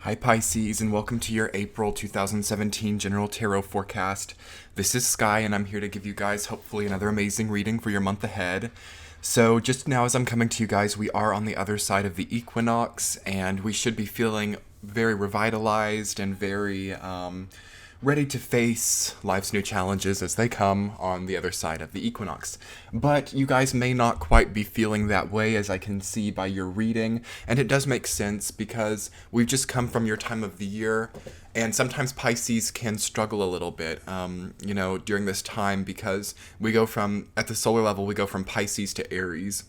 Hi Pisces, and welcome to your April 2017 General Tarot Forecast. This is Sky, and I'm here to give you guys hopefully another amazing reading for your month ahead. So just now as I'm coming to you guys, we are on the other side of the equinox, and we should be feeling very revitalized and very ready to face life's new challenges as they come on the other side of the equinox. But you guys may not quite be feeling that way, as I can see by your reading, and it does make sense because we've just come from your time of the year, and sometimes Pisces can struggle a little bit, during this time, because we go from, at the solar level, we go from Pisces to Aries,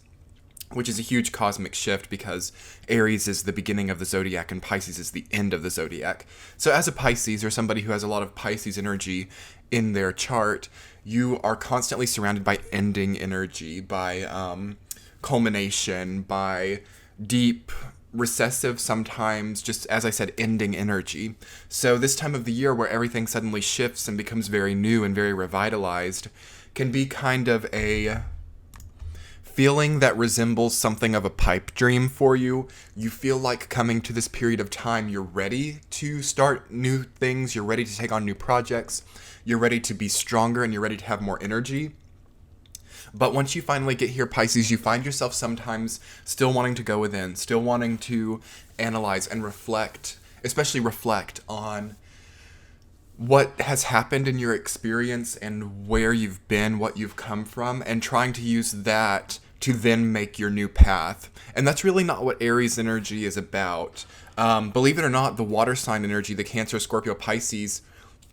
which is a huge cosmic shift because Aries is the beginning of the zodiac and Pisces is the end of the zodiac. So as a Pisces, or somebody who has a lot of Pisces energy in their chart, you are constantly surrounded by ending energy, by culmination, by deep, recessive, sometimes, just as I said, ending energy. So this time of the year where everything suddenly shifts and becomes very new and very revitalized can be kind of a feeling that resembles something of a pipe dream for you. You feel like coming to this period of time, you're ready to start new things, you're ready to take on new projects, you're ready to be stronger, and you're ready to have more energy. But once you finally get here, Pisces, you find yourself sometimes still wanting to go within, still wanting to analyze and reflect, especially reflect on what has happened in your experience and where you've been, what you've come from, and trying to use that to then make your new path. And that's really not what Aries energy is about. Believe it or not, the water sign energy, the Cancer, Scorpio, Pisces,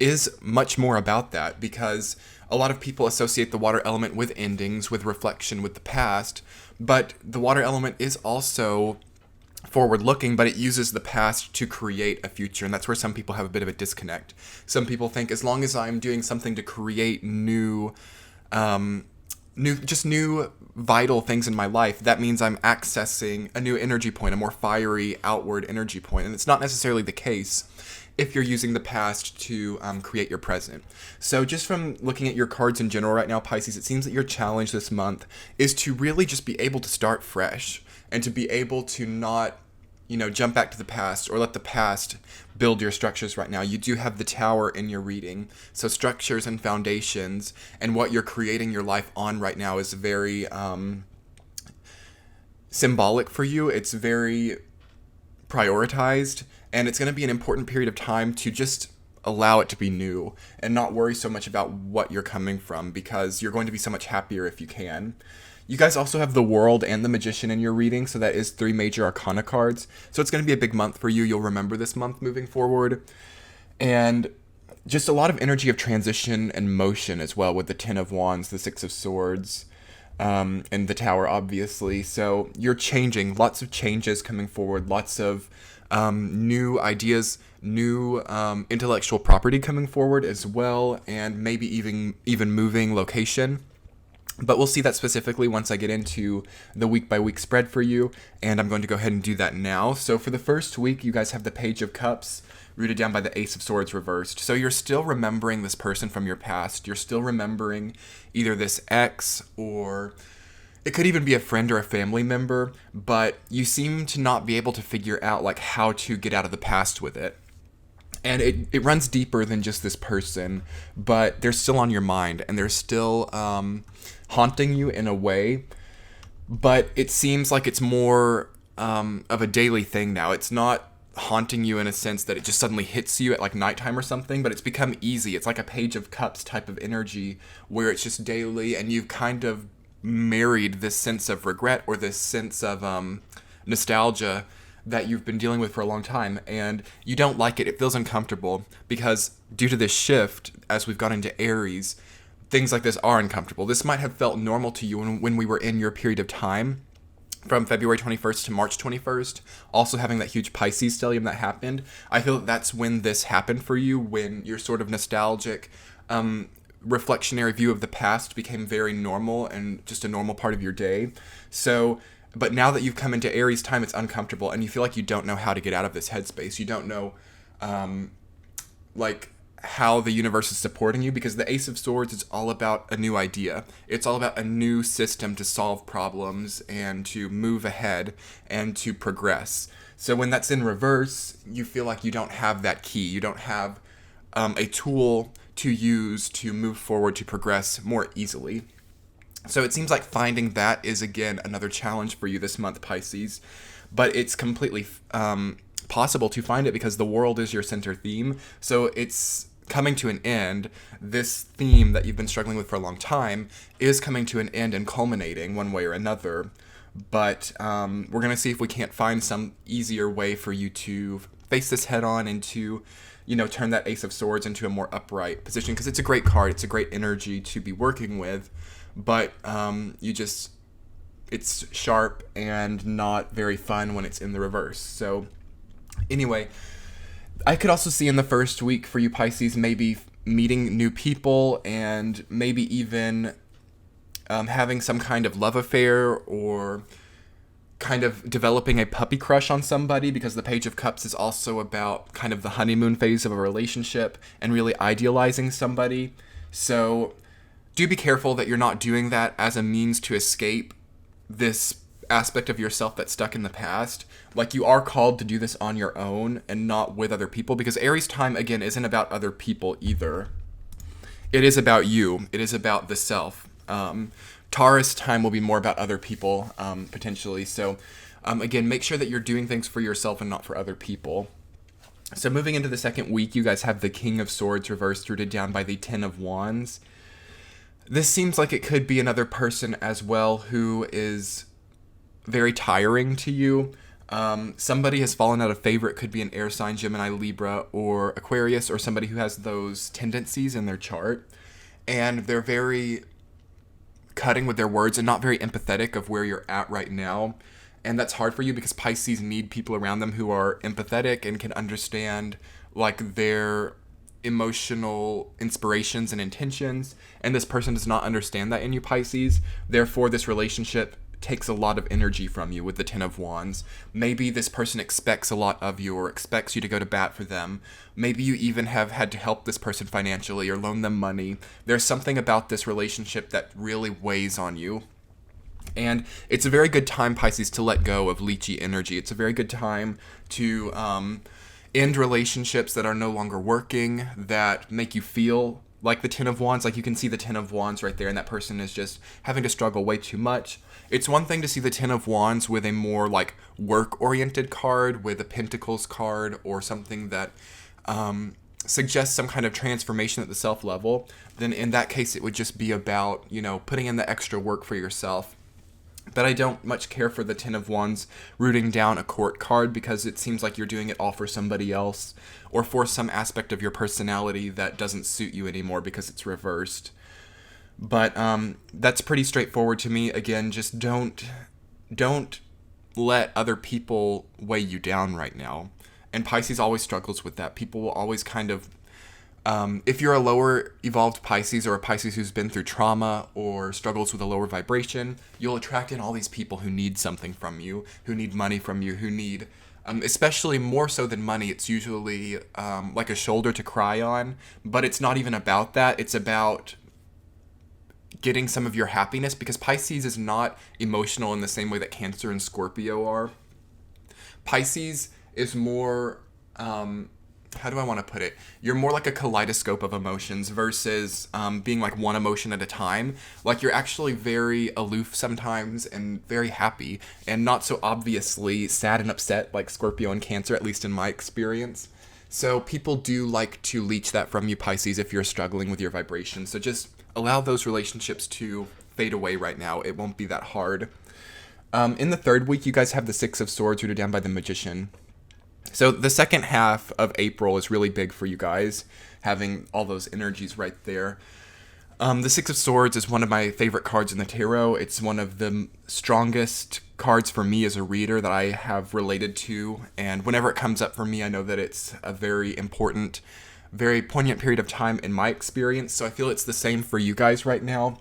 is much more about that, because a lot of people associate the water element with endings, with reflection, with the past, but the water element is also forward-looking, but it uses the past to create a future, and that's where some people have a bit of a disconnect. Some people think as long as I'm doing something to create new vital things in my life, that means I'm accessing a new energy point, a more fiery outward energy point, and it's not necessarily the case if you're using the past to create your present. So just from looking at your cards in general right now, Pisces, it seems that your challenge this month is to really just be able to start fresh and to be able to not, jump back to the past or let the past build your structures right now. You do have the Tower in your reading. So structures and foundations and what you're creating your life on right now is very symbolic for you. It's very prioritized, and it's going to be an important period of time to just allow it to be new and not worry so much about what you're coming from, because you're going to be so much happier if you can. You guys also have the World and the Magician in your reading, so that is 3 major arcana cards. So it's going to be a big month for you. You'll remember this month moving forward. And just a lot of energy of transition and motion as well, with the 10 of Wands, the 6 of Swords, and the Tower, obviously. So you're changing, lots of changes coming forward, lots of new ideas, new intellectual property coming forward as well, and maybe even moving location. But we'll see that specifically once I get into the week-by-week spread for you, and I'm going to go ahead and do that now. So for the first week, you guys have the Page of Cups rooted down by the Ace of Swords reversed. So you're still remembering this person from your past. You're still remembering either this ex, or it could even be a friend or a family member, but you seem to not be able to figure out like how to get out of the past with it. And it runs deeper than just this person, but they're still on your mind, and they're still haunting you in a way, but it seems like it's more of a daily thing now. It's not haunting you in a sense that it just suddenly hits you at like nighttime or something, but it's become easy. It's like a Page of Cups type of energy where it's just daily, and you've kind of married this sense of regret or this sense of nostalgia that you've been dealing with for a long time, and you don't like it. It feels uncomfortable because due to this shift, as we've gone into Aries, things like this are uncomfortable. This might have felt normal to you when we were in your period of time from February 21st to March 21st, also having that huge Pisces stellium that happened. I feel that that's when this happened for you, when your sort of nostalgic, reflectionary view of the past became very normal and just a normal part of your day. So, but now that you've come into Aries time, it's uncomfortable, and you feel like you don't know how to get out of this headspace. You don't know, how the universe is supporting you, because the Ace of Swords is all about a new idea. It's all about a new system to solve problems and to move ahead and to progress. So when that's in reverse, you feel like you don't have that key. You don't have a tool to use to move forward, to progress more easily. So it seems like finding that is, again, another challenge for you this month, Pisces. But it's completely possible to find it because the world is your center theme. So it's coming to an end. This theme that you've been struggling with for a long time is coming to an end and culminating one way or another. But we're going to see if we can't find some easier way for you to face this head on and to, turn that Ace of Swords into a more upright position. Because it's a great card. It's a great energy to be working with. But it's sharp and not very fun when it's in the reverse. So anyway, I could also see in the first week for you, Pisces, maybe meeting new people and maybe even having some kind of love affair or kind of developing a puppy crush on somebody, because the Page of Cups is also about kind of the honeymoon phase of a relationship and really idealizing somebody. So do be careful that you're not doing that as a means to escape this aspect of yourself that's stuck in the past. Like, you are called to do this on your own and not with other people, because Aries time, again, isn't about other people either. It is about you. It is about the self. Taurus time will be more about other people, potentially. So, again, make sure that you're doing things for yourself and not for other people. So moving into the second week, you guys have the King of Swords reversed, rooted down by the Ten of Wands. This seems like it could be another person as well who is very tiring to you. Somebody has fallen out of favor. It could be an air sign, Gemini, Libra, or Aquarius, or somebody who has those tendencies in their chart. And they're very cutting with their words and not very empathetic of where you're at right now. And that's hard for you because Pisces need people around them who are empathetic and can understand like their emotional inspirations and intentions. And this person does not understand that in you, Pisces. Therefore, this relationship takes a lot of energy from you with the Ten of Wands. Maybe this person expects a lot of you or expects you to go to bat for them. Maybe you even have had to help this person financially or loan them money. There's something about this relationship that really weighs on you. And it's a very good time, Pisces, to let go of leechy energy. It's a very good time to end relationships that are no longer working, that make you feel like the Ten of Wands. Like, you can see the Ten of Wands right there, and that person is just having to struggle way too much. It's one thing to see the Ten of Wands with a more like work-oriented card, with a Pentacles card, or something that suggests some kind of transformation at the self level. Then in that case, it would just be about, putting in the extra work for yourself. But I don't much care for the Ten of Wands rooting down a court card, because it seems like you're doing it all for somebody else or for some aspect of your personality that doesn't suit you anymore because it's reversed. But that's pretty straightforward to me. Again, just don't let other people weigh you down right now. And Pisces always struggles with that. People will always kind of if you're a lower evolved Pisces, or a Pisces who's been through trauma or struggles with a lower vibration, you'll attract in all these people who need something from you, who need money from you, who need, especially more so than money, it's usually like a shoulder to cry on. But it's not even about that. It's about getting some of your happiness, because Pisces is not emotional in the same way that Cancer and Scorpio are. Pisces is more... how do I want to put it? You're more like a kaleidoscope of emotions versus being like one emotion at a time. Like, you're actually very aloof sometimes and very happy, and not so obviously sad and upset like Scorpio and Cancer, at least in my experience. So people do like to leech that from you, Pisces, if you're struggling with your vibration. So just allow those relationships to fade away right now. It won't be that hard. In the third week, you guys have the Six of Swords rooted down by the Magician. So the second half of April is really big for you guys, having all those energies right there. The Six of Swords is one of my favorite cards in the tarot. It's one of the strongest cards for me as a reader that I have related to. And whenever it comes up for me, I know that it's a very important, very poignant period of time in my experience. So I feel it's the same for you guys right now.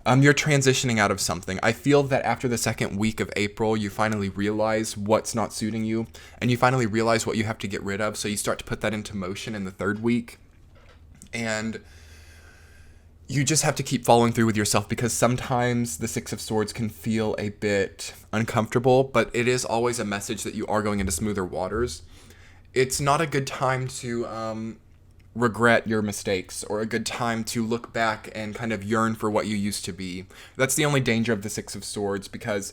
You're transitioning out of something. I feel that after the second week of April, you finally realize what's not suiting you, and you finally realize what you have to get rid of, so you start to put that into motion in the third week. And you just have to keep following through with yourself, because sometimes the Six of Swords can feel a bit uncomfortable, but it is always a message that you are going into smoother waters. It's not a good time to regret your mistakes, or a good time to look back and kind of yearn for what you used to be. That's the only danger of the Six of Swords, because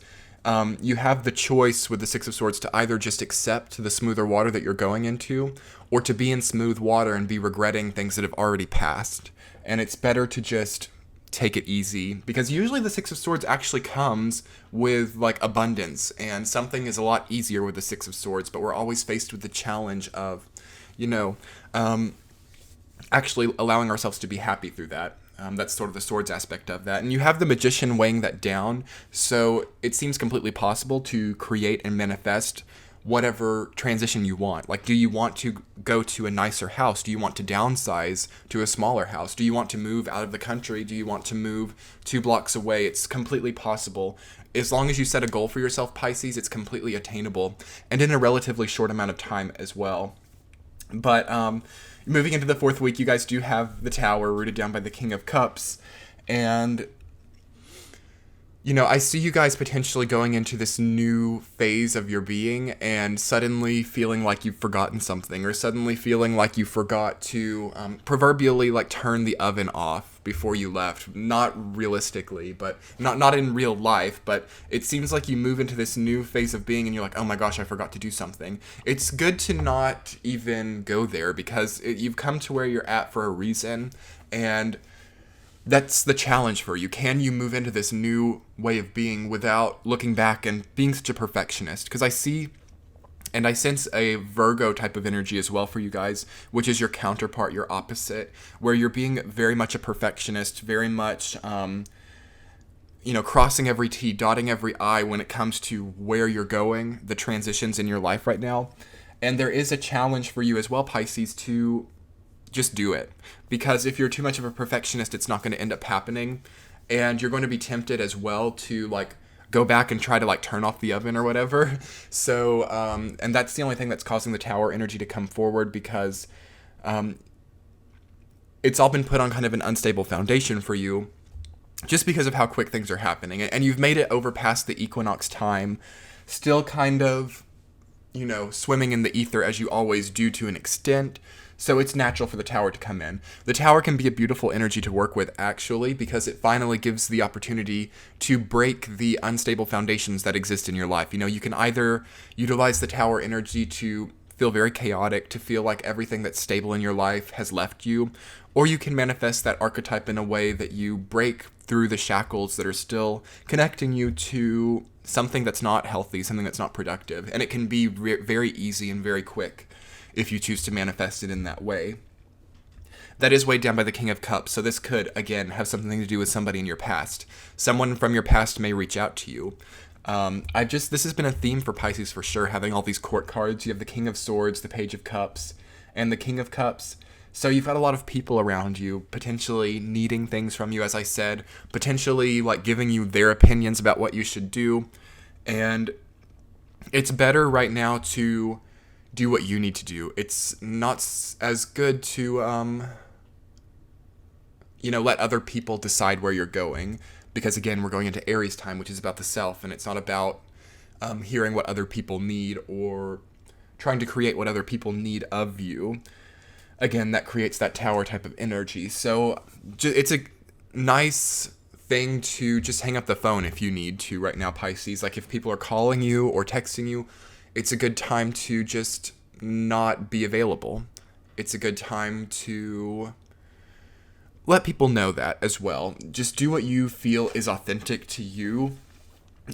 you have the choice with the Six of Swords to either just accept the smoother water that you're going into, or to be in smooth water and be regretting things that have already passed. And it's better to just take it easy, because usually the Six of Swords actually comes with like abundance, and something is a lot easier with the Six of Swords, but we're always faced with the challenge of, you know, actually allowing ourselves to be happy through that. That's sort of the swords aspect of that. And you have the Magician weighing that down, so it seems completely possible to create and manifest whatever transition you want. Like, do you want to go to a nicer house? Do you want to downsize to a smaller house? Do you want to move out of the country? Do you want to move 2 blocks away? It's completely possible. As long as you set a goal for yourself, Pisces, it's completely attainable, and in a relatively short amount of time as well. But moving into the 4th week, you guys do have the Tower rooted down by the King of Cups. And, you know, I see you guys potentially going into this new phase of your being and suddenly feeling like you've forgotten something, or suddenly feeling like you forgot to proverbially like turn the oven off before you left. Not realistically, but not in real life, but it seems like you move into this new phase of being and you're like, oh my gosh, I forgot to do something. It's good to not even go there, because you've come to where you're at for a reason, and that's the challenge for you. Can you move into this new way of being without looking back and being such a perfectionist? Because I see and I sense a Virgo type of energy as well for you guys, which is your counterpart, your opposite, where you're being very much a perfectionist, very much, crossing every T, dotting every I when it comes to where you're going, the transitions in your life right now. And there is a challenge for you as well, Pisces, to just do it. Because if you're too much of a perfectionist, it's not going to end up happening. And you're going to be tempted as well to go back and try to turn off the oven or whatever. So, and that's the only thing that's causing the Tower energy to come forward, because it's all been put on kind of an unstable foundation for you, just because of how quick things are happening. And you've made it over past the equinox time, still kind of, swimming in the ether as you always do to an extent. So it's natural for the Tower to come in. The Tower can be a beautiful energy to work with, actually, because it finally gives the opportunity to break the unstable foundations that exist in your life. You can either utilize the Tower energy to feel very chaotic, to feel like everything that's stable in your life has left you, or you can manifest that archetype in a way that you break through the shackles that are still connecting you to something that's not healthy, something that's not productive. And it can be very easy and very quick if you choose to manifest it in that way. That is weighed down by the King of Cups, so this could, again, have something to do with somebody in your past. Someone from your past may reach out to you. This has been a theme for Pisces for sure, having all these court cards. You have the King of Swords, the Page of Cups, and the King of Cups. So you've got a lot of people around you, potentially needing things from you, as I said, potentially giving you their opinions about what you should do. And it's better right now to do what you need to do. It's not as good to, let other people decide where you're going. Because again, we're going into Aries time, which is about the self, and it's not about hearing what other people need or trying to create what other people need of you. Again, that creates that Tower type of energy. So it's a nice thing to just hang up the phone if you need to right now, Pisces. If people are calling you or texting you, it's a good time to just not be available. It's a good time to let people know that as well. Just do what you feel is authentic to you.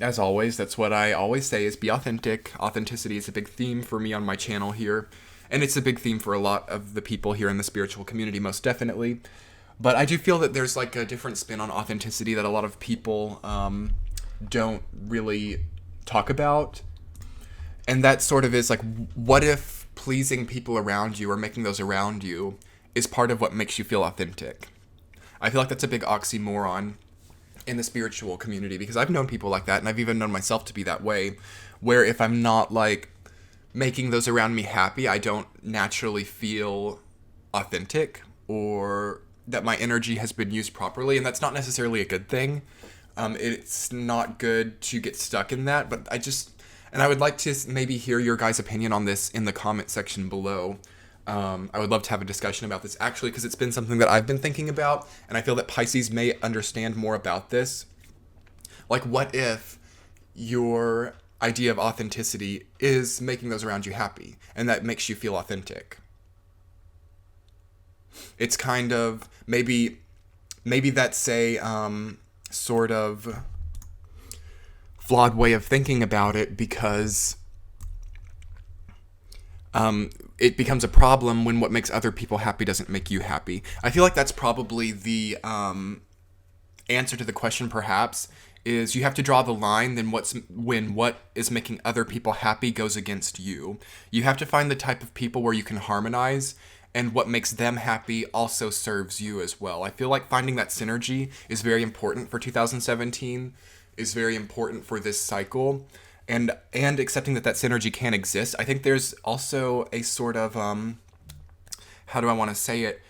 As always, that's what I always say, is be authentic. Authenticity is a big theme for me on my channel here. And it's a big theme for a lot of the people here in the spiritual community, most definitely. But I do feel that there's a different spin on authenticity that a lot of people don't really talk about. And that sort of is what if pleasing people around you or making those around you is part of what makes you feel authentic? I feel like that's a big oxymoron in the spiritual community, because I've known people like that, and I've even known myself to be that way, where if I'm not making those around me happy, I don't naturally feel authentic, or that my energy has been used properly, and that's not necessarily a good thing. It's not good to get stuck in that, but I would like to maybe hear your guys' opinion on this in the comment section below. I would love to have a discussion about this, actually, because it's been something that I've been thinking about, and I feel that Pisces may understand more about this. Like, what if your idea of authenticity is making those around you happy, and that makes you feel authentic? It's kind of, maybe that's a sort of flawed way of thinking about it, because it becomes a problem when what makes other people happy doesn't make you happy. I feel like that's probably the answer to the question, perhaps, is you have to draw the line then when what is making other people happy goes against you. You have to find the type of people where you can harmonize, and what makes them happy also serves you as well. I feel like finding that synergy is very important for 2017, is very important for this cycle, and accepting that synergy can exist. I think there's also a sort of, how do I want to say it,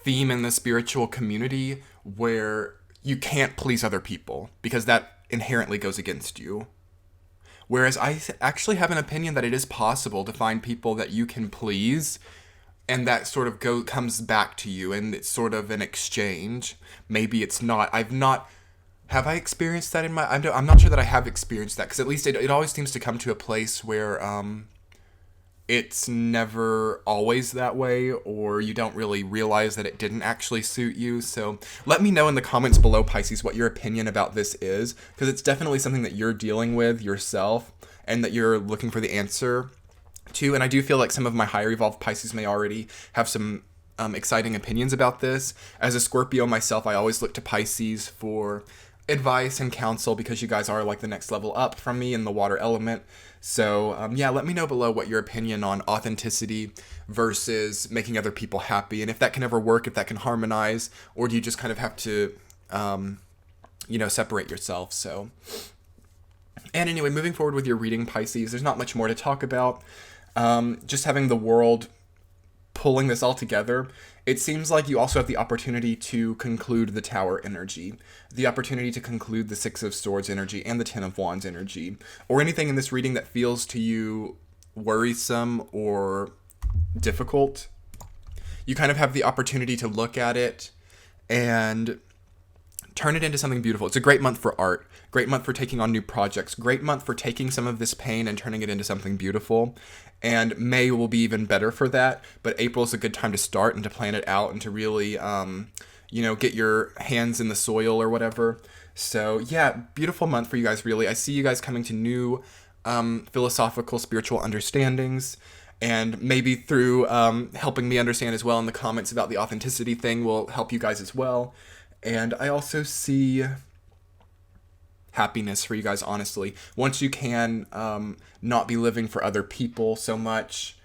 theme in the spiritual community where you can't please other people, because that inherently goes against you. Whereas I actually have an opinion that it is possible to find people that you can please, and that sort of comes back to you, and it's sort of an exchange. Maybe it's not. Have I experienced that in my... I'm not sure that I have experienced that, because at least it always seems to come to a place where it's never always that way, or you don't really realize that it didn't actually suit you. So let me know in the comments below, Pisces, what your opinion about this is, because it's definitely something that you're dealing with yourself and that you're looking for the answer to. And I do feel like some of my higher evolved Pisces may already have some exciting opinions about this. As a Scorpio myself, I always look to Pisces for advice and counsel, because you guys are like the next level up from me in the water element. So yeah, let me know below what your opinion on authenticity versus making other people happy, and if that can ever work, if that can harmonize, or do you just kind of have to separate yourself. So, and anyway, moving forward with your reading, Pisces, there's not much more to talk about. Just having the world pulling this all together, it seems like you also have the opportunity to conclude the Tower energy, the opportunity to conclude the Six of Swords energy, and the Ten of Wands energy, or anything in this reading that feels to you worrisome or difficult. You kind of have the opportunity to look at it and turn it into something beautiful. It's a great month for art, great month for taking on new projects, great month for taking some of this pain and turning it into something beautiful. And May will be even better for that, but April is a good time to start and to plan it out and to really, get your hands in the soil or whatever. So yeah, beautiful month for you guys, really. I see you guys coming to new philosophical, spiritual understandings, and maybe through helping me understand as well in the comments about the authenticity thing will help you guys as well. And I also see happiness for you guys, honestly. Once you can not be living for other people so much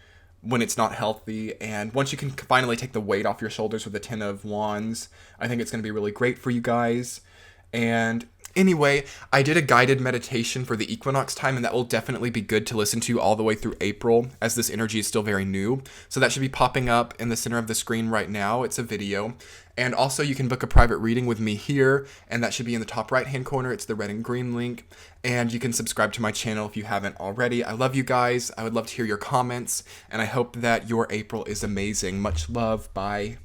when it's not healthy, and once you can finally take the weight off your shoulders with the Ten of Wands, I think it's going to be really great for you guys. And anyway, I did a guided meditation for the equinox time, and that will definitely be good to listen to all the way through April, as this energy is still very new. So that should be popping up in the center of the screen right now. It's a video. And also, you can book a private reading with me here, and that should be in the top right-hand corner. It's the red and green link. And you can subscribe to my channel if you haven't already. I love you guys. I would love to hear your comments, and I hope that your April is amazing. Much love. Bye.